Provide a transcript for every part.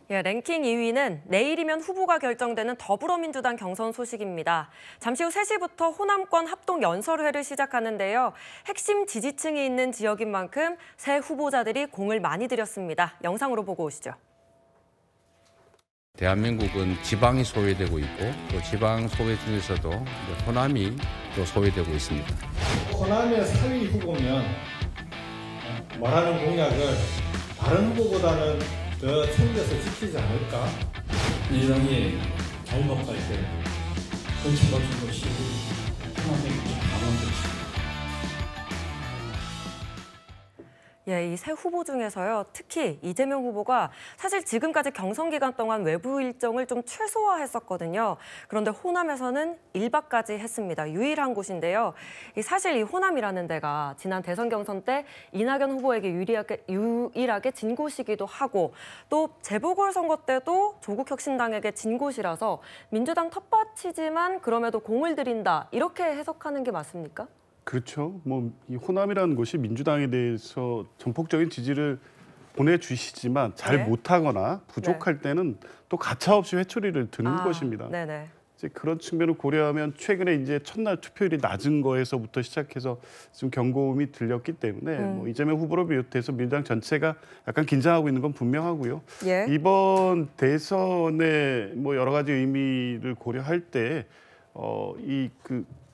예, 랭킹 2위는 내일이면 후보가 결정되는 더불어민주당 경선 소식입니다. 잠시 후 3시부터 호남권 합동 연설회를 시작하는데요. 핵심 지지층이 있는 지역인 만큼 새 후보자들이 공을 많이 들였습니다. 영상으로 보고 오시죠. 대한민국은 지방이 소외되고 있고 또 지방 소외 중에서도 호남이 또 소외되고 있습니다. 호남의 4위 후보면 말하는 공약을 다른 후보보다는 더 챙겨서 지키지 않을까? 민주당이 잘못할 때 거쳐가준 것이 호남의 강원도입니다. 예, 이 새 후보 중에서요. 특히 이재명 후보가 사실 지금까지 경선 기간 동안 외부 일정을 좀 최소화했었거든요. 그런데 호남에서는 1박까지 했습니다. 유일한 곳인데요. 사실 이 호남이라는 데가 지난 대선 경선 때 이낙연 후보에게 유일하게 진 곳이기도 하고 또 재보궐선거 때도 조국혁신당에게 진 곳이라서 민주당 텃밭이지만 그럼에도 공을 들인다. 이렇게 해석하는 게 맞습니까? 그렇죠. 이 호남이라는 곳이 민주당에 대해서 전폭적인 지지를 보내주시지만 잘 못하거나 부족할 때는 또 가차없이 회초리를 드는 것입니다. 네네. 이제 그런 측면을 고려하면 최근에 이제 첫날 투표율이 낮은 거에서부터 시작해서 좀 경고음이 들렸기 때문에 이재명 후보를 비롯해서 민주당 전체가 약간 긴장하고 있는 건 분명하고요. 예. 이번 대선의 여러 가지 의미를 고려할 때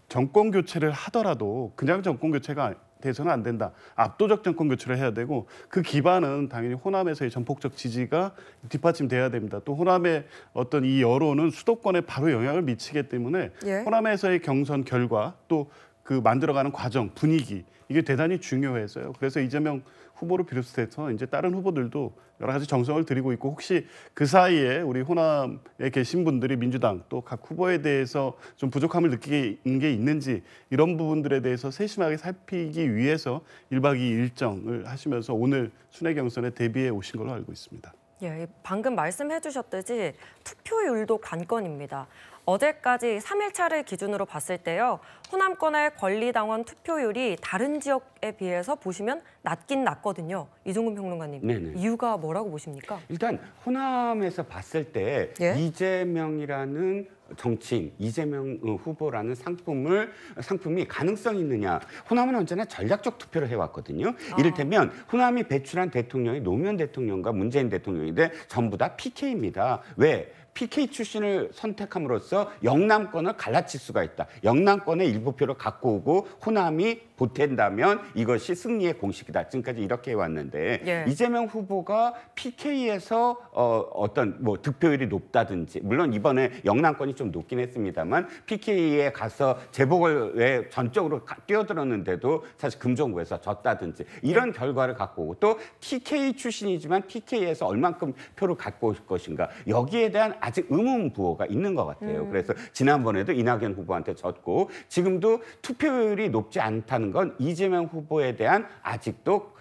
정권 교체를 하더라도 그냥 정권 교체가 돼서는 안 된다. 압도적 정권 교체를 해야 되고 그 기반은 당연히 호남에서의 전폭적 지지가 뒷받침돼야 됩니다. 또 호남의 어떤 이 여론은 수도권에 바로 영향을 미치기 때문에 호남에서의 경선 결과 또 그 만들어가는 과정, 분위기 이게 대단히 중요해서요. 그래서 이재명 후보를 비롯해서 이제 다른 후보들도 여러 가지 정성을 들이고 있고 혹시 그 사이에 우리 호남에 계신 분들이 민주당 또 각 후보에 대해서 좀 부족함을 느끼는 게 있는지 이런 부분들에 대해서 세심하게 살피기 위해서 1박 2일 일정을 하시면서 오늘 순회 경선에 대비해 오신 걸로 알고 있습니다. 예, 방금 말씀해 주셨듯이 투표율도 관건입니다. 어제까지 3일차를 기준으로 봤을 때요. 호남권의 권리당원 투표율이 다른 지역에 비해서 보시면 낮긴 낮거든요. 이종근 평론가님, 네네. 이유가 뭐라고 보십니까? 일단 호남에서 봤을 때 이재명이라는 정치인, 이재명 후보라는 상품이 가능성이 있느냐. 호남은 언제나 전략적 투표를 해왔거든요. 이를테면 호남이 배출한 대통령이 노무현 대통령과 문재인 대통령인데 전부 다 PK입니다. 왜? PK 출신을 선택함으로써 영남권을 갈라칠 수가 있다. 영남권의 일부 표를 갖고 오고 호남이 보탠다면 이것이 승리의 공식이다. 지금까지 이렇게 해왔는데 이재명 후보가 PK에서 어떤 득표율이 높다든지 물론 이번에 영남권이 좀 높긴 했습니다만 PK에 가서 재보궐에 전적으로 뛰어들었는데도 사실 금정구에서 졌다든지 이런 결과를 갖고 오고 또 TK 출신이지만 TK에서 얼만큼 표를 갖고 올 것인가 여기에 대한 아직 의문부호가 있는 것 같아요. 그래서 지난번에도 이낙연 후보한테 졌고 지금도 투표율이 높지 않다는 건 이재명 후보에 대한 아직도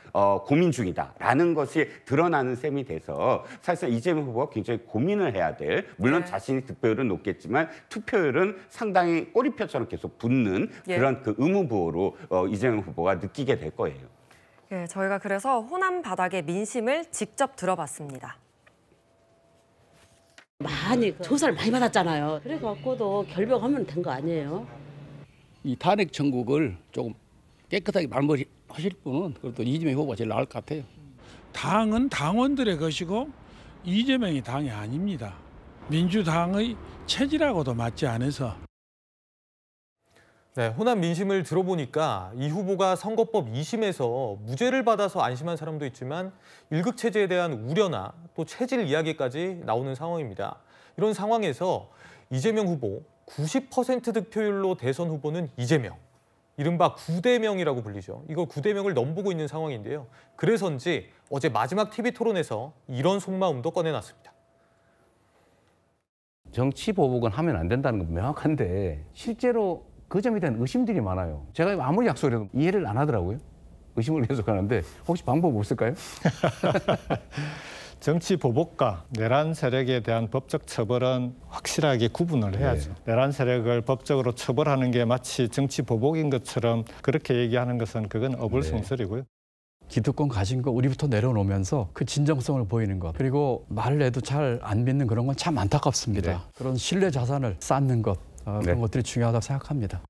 고민 중이다라는 것이 드러나는 셈이 돼서 사실상 이재명 후보가 굉장히 고민을 해야 될 물론 자신이 득표율은 높겠지만 투표율은 상당히 꼬리표처럼 계속 붙는 그런 그 의문부호로 이재명 후보가 느끼게 될 거예요. 예, 저희가 그래서 호남 바닥의 민심을 직접 들어봤습니다. 많이 조사를 많이 받았잖아요. 그래갖고도 결벽하면 된 거 아니에요? 이 탄핵 청구를 조금 깨끗하게 마무리하실 분은 그래도 이재명 후보가 제일 나을 것 같아요. 당은 당원들의 것이고 이재명이 당이 아닙니다. 민주당의 체질하고도 맞지 않아서. 네, 호남 민심을 들어보니까 이 후보가 선거법 2심에서 무죄를 받아서 안심한 사람도 있지만 일극 체제에 대한 우려나 또 체질 이야기까지 나오는 상황입니다. 이런 상황에서 이재명 후보 90% 득표율로 대선 후보는 이재명, 이른바 9대명이라고 불리죠. 이걸 9대명을 넘보고 있는 상황인데요. 그래서인지 어제 마지막 TV 토론에서 이런 속마음도 꺼내놨습니다. 정치 보복은 하면 안 된다는 건 명확한데 실제로 그 점에 대한 의심들이 많아요. 제가 아무리 약속을 해도 이해를 안 하더라고요. 의심을 계속하는데 혹시 방법 없을까요? 정치 보복과 내란 세력에 대한 법적 처벌은 확실하게 구분을 해야죠. 내란 세력을 법적으로 처벌하는 게 마치 정치 보복인 것처럼 그렇게 얘기하는 것은 그건 어불성설이고요. 기득권 가진 거 우리부터 내려놓으면서 그 진정성을 보이는 것, 그리고 말을 해도 잘 안 믿는 그런 건 참 안타깝습니다. 네. 그런 신뢰 자산을 쌓는 것, 그런 것들이 중요하다고 생각합니다.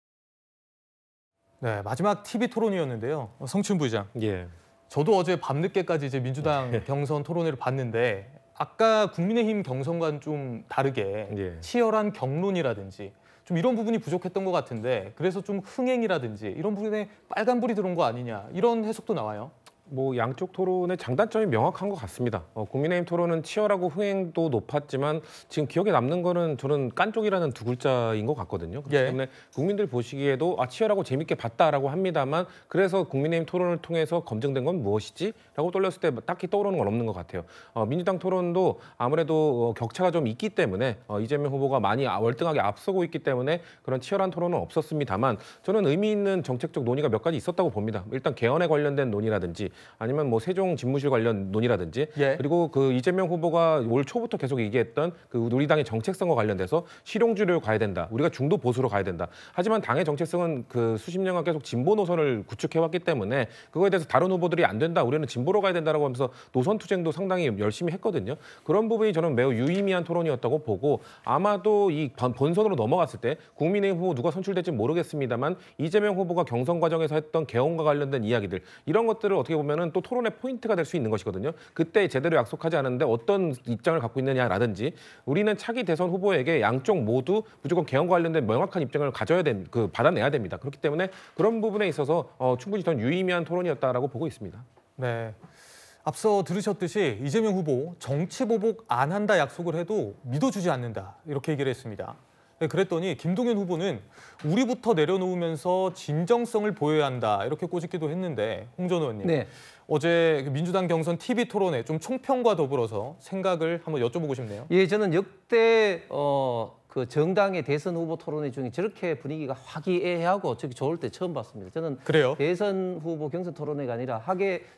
네, 마지막 TV 토론이었는데요. 성춘 부의장. 예. 저도 어제 밤늦게까지 이제 민주당 경선 토론회를 봤는데 아까 국민의힘 경선과는 좀 다르게 치열한 경론이라든지 좀 이런 부분이 부족했던 것 같은데 그래서 좀 흥행이라든지 이런 부분에 빨간불이 들어온 거 아니냐 이런 해석도 나와요. 뭐 양쪽 토론의 장단점이 명확한 것 같습니다. 국민의힘 토론은 치열하고 흥행도 높았지만 지금 기억에 남는 거는 저는 깐쪽이라는 두 글자인 것 같거든요. 그렇기 때문에 국민들 보시기에도 치열하고 재밌게 봤다라고 합니다만 그래서 국민의힘 토론을 통해서 검증된 건 무엇이지? 라고 떠올렸을 때 딱히 떠오르는 건 없는 것 같아요. 민주당 토론도 아무래도 격차가 좀 있기 때문에 이재명 후보가 많이 월등하게 앞서고 있기 때문에 그런 치열한 토론은 없었습니다만 저는 의미 있는 정책적 논의가 몇 가지 있었다고 봅니다. 일단 개헌에 관련된 논의라든지 아니면 뭐 세종 집무실 관련 논의라든지 그리고 그 이재명 후보가 올 초부터 계속 얘기했던 그 우리 당의 정책성과 관련돼서 실용주의로 가야 된다. 우리가 중도 보수로 가야 된다. 하지만 당의 정책성은 그 수십 년간 계속 진보 노선을 구축해왔기 때문에 그거에 대해서 다른 후보들이 안 된다. 우리는 진보로 가야 된다라고 하면서 노선 투쟁도 상당히 열심히 했거든요. 그런 부분이 저는 매우 유의미한 토론이었다고 보고 아마도 이 본선으로 넘어갔을 때 국민의힘 후보 누가 선출될지 모르겠습니다만 이재명 후보가 경선 과정에서 했던 개헌과 관련된 이야기들 이런 것들을 어떻게 보면은 또 토론의 포인트가 될 수 있는 것이거든요. 그때 제대로 약속하지 않았는데 어떤 입장을 갖고 있느냐라든지 우리는 차기 대선 후보에게 양쪽 모두 무조건 개헌과 관련된 명확한 입장을 가져야 받아내야 됩니다. 그렇기 때문에 그런 부분에 있어서 충분히 전 유의미한 토론이었다라고 보고 있습니다. 네. 앞서 들으셨듯이 이재명 후보 정치 보복 안 한다 약속을 해도 믿어주지 않는다 이렇게 얘기를 했습니다. 네, 그랬더니 김동연 후보는 우리부터 내려놓으면서 진정성을 보여야 한다 이렇게 꼬집기도 했는데 홍 전 의원님 네. 어제 민주당 경선 TV 토론회 좀 총평과 더불어서 생각을 한번 여쭤보고 싶네요. 예, 저는 역대 그 정당의 대선 후보 토론회 중에 저렇게 분위기가 화기애애하고 저렇게 좋을 때 처음 봤습니다. 저는 그래요? 대선 후보 경선 토론회가 아니라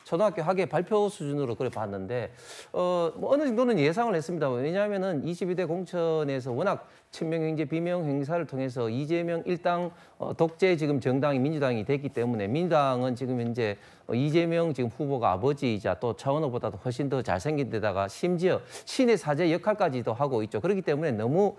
초등학교 학예 발표 수준으로 그래 봤는데 뭐 어느 정도는 예상을 했습니다. 왜냐하면은 22대 공천에서 워낙 친명 행제, 비명 행사를 통해서 이재명 일당 독재 지금 정당이 민주당이 됐기 때문에 민주당은 지금 현재 이재명 지금 후보가 아버지이자 또 차원 후보보다도 훨씬 더 잘생긴 데다가 심지어 신의 사제 역할까지도 하고 있죠. 그렇기 때문에 너무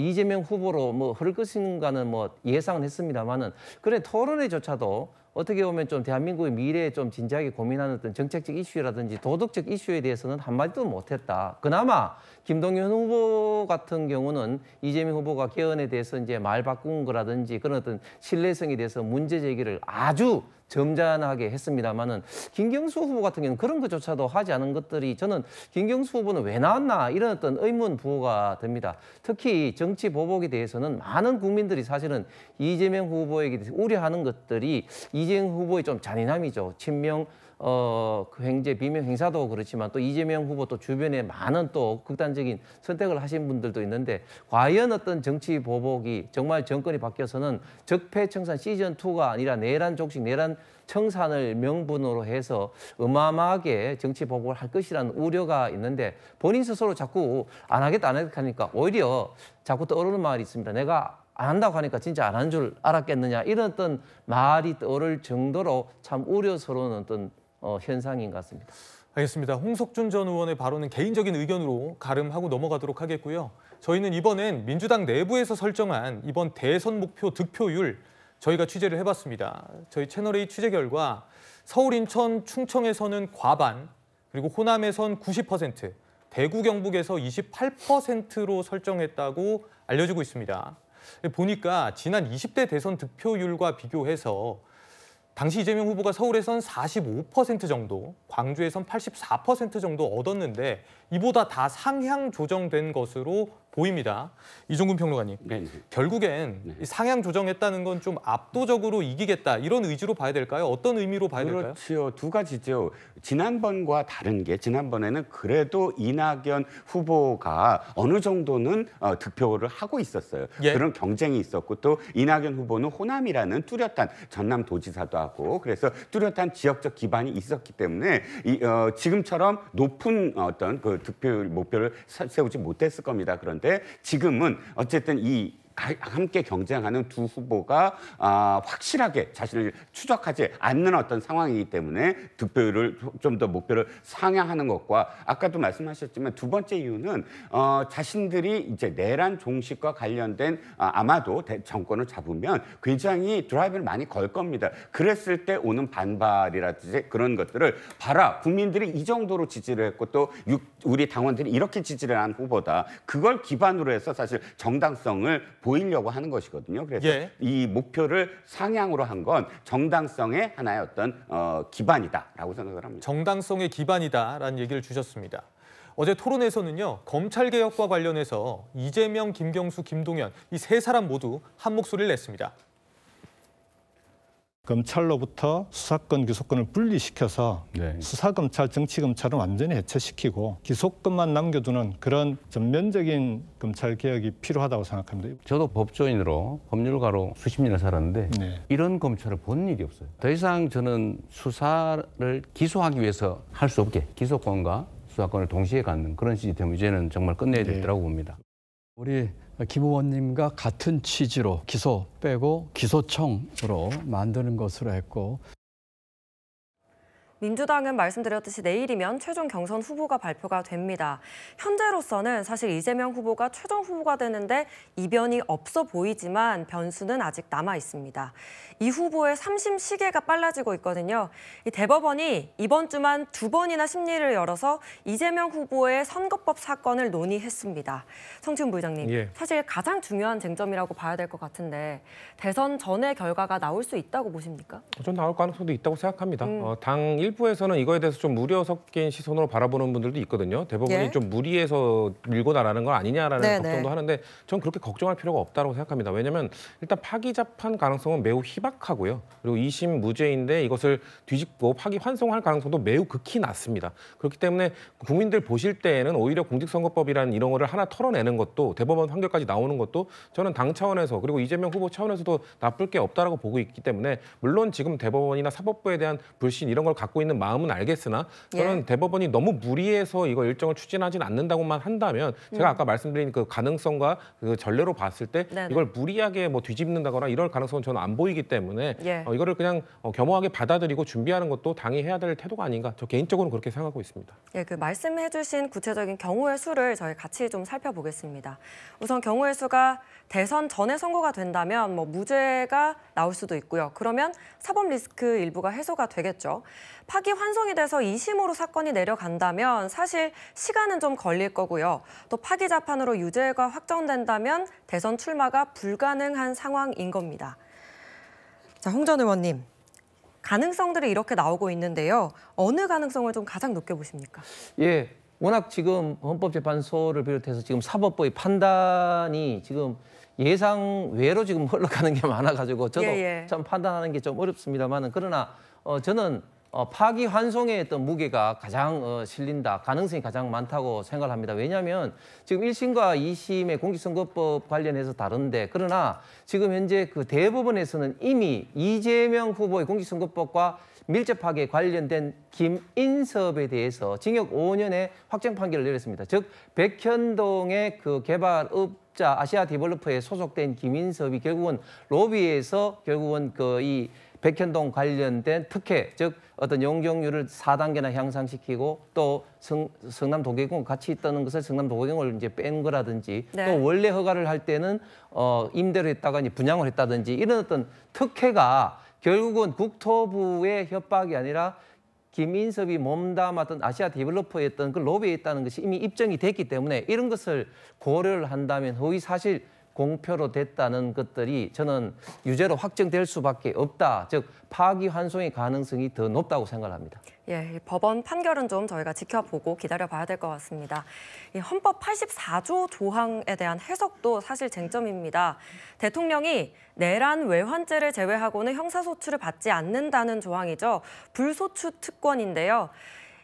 이재명 후보로 뭐 흐를 것인가는 뭐 예상은 했습니다만은 그래 토론회조차도 어떻게 보면 좀 대한민국의 미래에 좀 진지하게 고민하는 어떤 정책적 이슈라든지 도덕적 이슈에 대해서는 한마디도 못했다. 그나마 김동연 후보 같은 경우는 이재명 후보가 개헌에 대해서 이제 말 바꾼 거라든지 그런 어떤 신뢰성에 대해서 문제 제기를 아주 점잖하게 했습니다만은 김경수 후보 같은 경우는 그런 것조차도 하지 않은 것들이 저는 김경수 후보는 왜 나왔나 이런 어떤 의문 부호가 됩니다. 특히 정치 보복에 대해서는 많은 국민들이 사실은 이재명 후보에게 대해서 우려하는 것들이 이재명 후보의 좀 잔인함이죠. 친명 그 행제, 비명 행사도 그렇지만 또 이재명 후보 또 주변에 많은 또 극단적인 선택을 하신 분들도 있는데 과연 어떤 정치 보복이 정말 정권이 바뀌어서는 적폐청산 시즌2가 아니라 내란 족식, 내란 청산을 명분으로 해서 어마어마하게 정치 보복을 할 것이라는 우려가 있는데 본인 스스로 자꾸 안 하겠다 하니까 오히려 자꾸 떠오르는 말이 있습니다. 내가 안 한다고 하니까 진짜 안 하는 줄 알았겠느냐 이런 어떤 말이 떠오를 정도로 참 우려스러운 어떤 현상인 것 같습니다. 알겠습니다. 홍석준 전 의원의 발언은 개인적인 의견으로 가름하고 넘어가도록 하겠고요. 저희는 이번엔 민주당 내부에서 설정한 이번 대선 목표 득표율 저희가 취재를 해봤습니다. 저희 채널A 취재 결과 서울, 인천, 충청에서는 과반, 그리고 호남에선 90%, 대구, 경북에서 28%로 설정했다고 알려지고 있습니다. 보니까 지난 20대 대선 득표율과 비교해서 당시 이재명 후보가 서울에선 45% 정도, 광주에선 84% 정도 얻었는데 이보다 다 상향 조정된 것으로 보입니다. 이종근 평론가님, 결국엔 상향 조정했다는 건 좀 압도적으로 이기겠다 이런 의지로 봐야 될까요? 어떤 의미로 봐야 될까요? 그렇죠. 두 가지죠. 지난번과 다른 게 지난번에는 그래도 이낙연 후보가 어느 정도는 득표를 하고 있었어요. 그런 경쟁이 있었고 또 이낙연 후보는 호남이라는 뚜렷한 전남도지사도 하고 그래서 뚜렷한 지역적 기반이 있었기 때문에 지금처럼 높은 어떤 그 득표율 목표를 세우지 못했을 겁니다. 그런데 지금은 어쨌든 함께 경쟁하는 두 후보가 확실하게 자신을 추적하지 않는 어떤 상황이기 때문에 득표율을 좀 더 목표를 상향하는 것과 아까도 말씀하셨지만 두 번째 이유는 자신들이 이제 내란 종식과 관련된 아마도 정권을 잡으면 굉장히 드라이브를 많이 걸 겁니다. 그랬을 때 오는 반발이라든지 그런 것들을 봐라. 국민들이 이 정도로 지지를 했고 또 우리 당원들이 이렇게 지지를 한 후보다. 그걸 기반으로 해서 사실 정당성을 보이려고 하는 것이거든요. 그래서 이 목표를 상향으로 한 건 정당성의 하나의 어떤 기반이다라고 생각을 합니다. 정당성의 기반이다라는 얘기를 주셨습니다. 어제 토론에서는요, 검찰개혁과 관련해서 이재명, 김경수, 김동연 이 세 사람 모두 한 목소리를 냈습니다. 검찰로부터 수사권, 기소권을 분리시켜서 수사검찰, 정치검찰은 완전히 해체시키고 기소권만 남겨두는 그런 전면적인 검찰개혁이 필요하다고 생각합니다. 저도 법조인으로 법률가로 수십 년을 살았는데 이런 검찰을 본 일이 없어요. 더 이상 저는 수사를 기소하기 위해서 할 수 없게 기소권과 수사권을 동시에 갖는 그런 시스템을 이제는 정말 끝내야 되더라고 봅니다. 우리 김 의원님과 같은 취지로 기소 빼고 기소청으로 만드는 것으로 했고 민주당은 말씀드렸듯이 내일이면 최종 경선 후보가 발표가 됩니다. 현재로서는 사실 이재명 후보가 최종 후보가 되는데 이변이 없어 보이지만 변수는 아직 남아 있습니다. 이 후보의 3심 시계가 빨라지고 있거든요. 이 대법원이 이번 주만 2번이나 심리를 열어서 이재명 후보의 선거법 사건을 논의했습니다. 성치훈 부의장님, 사실 가장 중요한 쟁점이라고 봐야 될 것 같은데 대선 전의 결과가 나올 수 있다고 보십니까? 전 나올 가능성도 있다고 생각합니다. 당 일부에서는 이거에 대해서 좀 우려 섞인 시선으로 바라보는 분들도 있거든요. 대법원이 좀 무리해서 밀고 나가는 건 아니냐라는 걱정도 하는데 전 그렇게 걱정할 필요가 없다고 생각합니다. 왜냐하면 일단 파기자판 가능성은 매우 희박하고요. 그리고 2심 무죄인데 이것을 뒤집고 파기 환송할 가능성도 매우 극히 낮습니다. 그렇기 때문에 국민들 보실 때에는 오히려 공직선거법이라는 이런 거를 하나 털어내는 것도 대법원 판결까지 나오는 것도 저는 당 차원에서 그리고 이재명 후보 차원에서도 나쁠 게 없다라고 보고 있기 때문에 물론 지금 대법원이나 사법부에 대한 불신 이런 걸 갖고 있는 마음은 알겠으나 저는 대법원이 너무 무리해서 이거 일정을 추진하진 않는다고만 한다면 제가 아까 말씀드린 그 가능성과 그 전례로 봤을 때 이걸 무리하게 뭐 뒤집는다거나 이럴 가능성은 저는 안 보이기 때문에 이거를 그냥 겸허하게 받아들이고 준비하는 것도 당이 해야 될 태도가 아닌가 저 개인적으로는 그렇게 생각하고 있습니다. 그 말씀해주신 구체적인 경우의 수를 저희 같이 좀 살펴보겠습니다. 우선 경우의 수가 대선 전에 선고가 된다면 뭐 무죄가 나올 수도 있고요. 그러면 사법 리스크 일부가 해소가 되겠죠. 파기 환송이 돼서 2심으로 사건이 내려간다면 사실 시간은 좀 걸릴 거고요. 또 파기 자판으로 유죄가 확정된다면 대선 출마가 불가능한 상황인 겁니다. 자, 홍 전 의원님. 가능성들이 이렇게 나오고 있는데요. 어느 가능성을 좀 가장 높게 보십니까? 워낙 지금 헌법재판소를 비롯해서 지금 사법부의 판단이 지금 예상 외로 지금 흘러가는 게 많아가지고 저도 참 판단하는 게 좀 어렵습니다만은 그러나 저는 파기 환송의 어떤 무게가 가장 실린다, 가능성이 가장 많다고 생각을 합니다. 왜냐하면 지금 1심과 2심의 공직선거법 관련해서 다른데 그러나 지금 현재 그 대법원에서는 이미 이재명 후보의 공직선거법과 밀접하게 관련된 김인섭에 대해서 징역 5년의 확정 판결을 내렸습니다. 즉 백현동의 그 개발업자 아시아 디벨로퍼에 소속된 김인섭이 결국은 로비에서 결국은 그 이 백현동 관련된 특혜, 즉 어떤 용적률을 4단계나 향상시키고 또 성남 도계공 같이 있다는 것을 성남 도계공을 이제 뺀 거라든지 또 원래 허가를 할 때는 임대로 했다가 이제 분양을 했다든지 이런 어떤 특혜가 결국은 국토부의 협박이 아니라 김인섭이 몸담았던 아시아 디벨로퍼였던 그 로비에 있다는 것이 이미 입증이 됐기 때문에 이런 것을 고려를 한다면 허위 사실 공표로 됐다는 것들이 저는 유죄로 확정될 수밖에 없다. 즉 파기 환송의 가능성이 더 높다고 생각합니다. 법원 판결은 좀 저희가 지켜보고 기다려봐야 될 것 같습니다. 이 헌법 84조 조항에 대한 해석도 사실 쟁점입니다. 대통령이 내란 외환죄를 제외하고는 형사소추를 받지 않는다는 조항이죠. 불소추 특권인데요.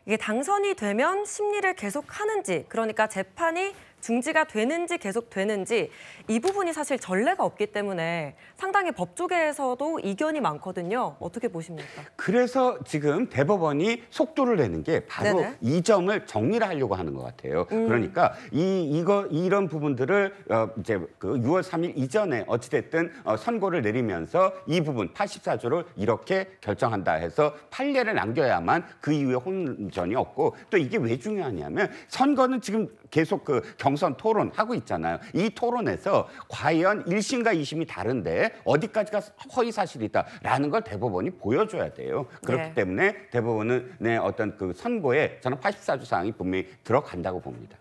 이게 당선이 되면 심리를 계속하는지, 그러니까 재판이 중지가 되는지 계속 되는지 이 부분이 사실 전례가 없기 때문에 상당히 법조계에서도 이견이 많거든요. 어떻게 보십니까? 그래서 지금 대법원이 속도를 내는 게 바로 네네. 이 점을 정리를 하려고 하는 것 같아요. 그러니까 이런 부분들을 이제 그 6월 3일 이전에 어찌됐든 선고를 내리면서 이 부분 84조를 이렇게 결정한다 해서 판례를 남겨야만 그 이후에 혼전이 없고 또 이게 왜 중요하냐면 선거는 지금 계속 그 경선 토론하고 있잖아요. 이 토론에서 과연 1심과 2심이 다른데 어디까지가 허위 사실이다라는 걸 대법원이 보여줘야 돼요. 그렇기 네. 때문에 대법원은 어떤 그 선고에 저는 84조 사항이 분명히 들어간다고 봅니다.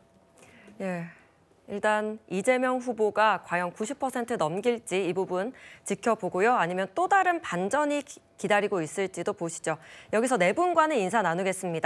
예. 일단 이재명 후보가 과연 90% 넘길지 이 부분 지켜보고요. 아니면 또 다른 반전이 기다리고 있을지도 보시죠. 여기서 네 분과는 인사 나누겠습니다.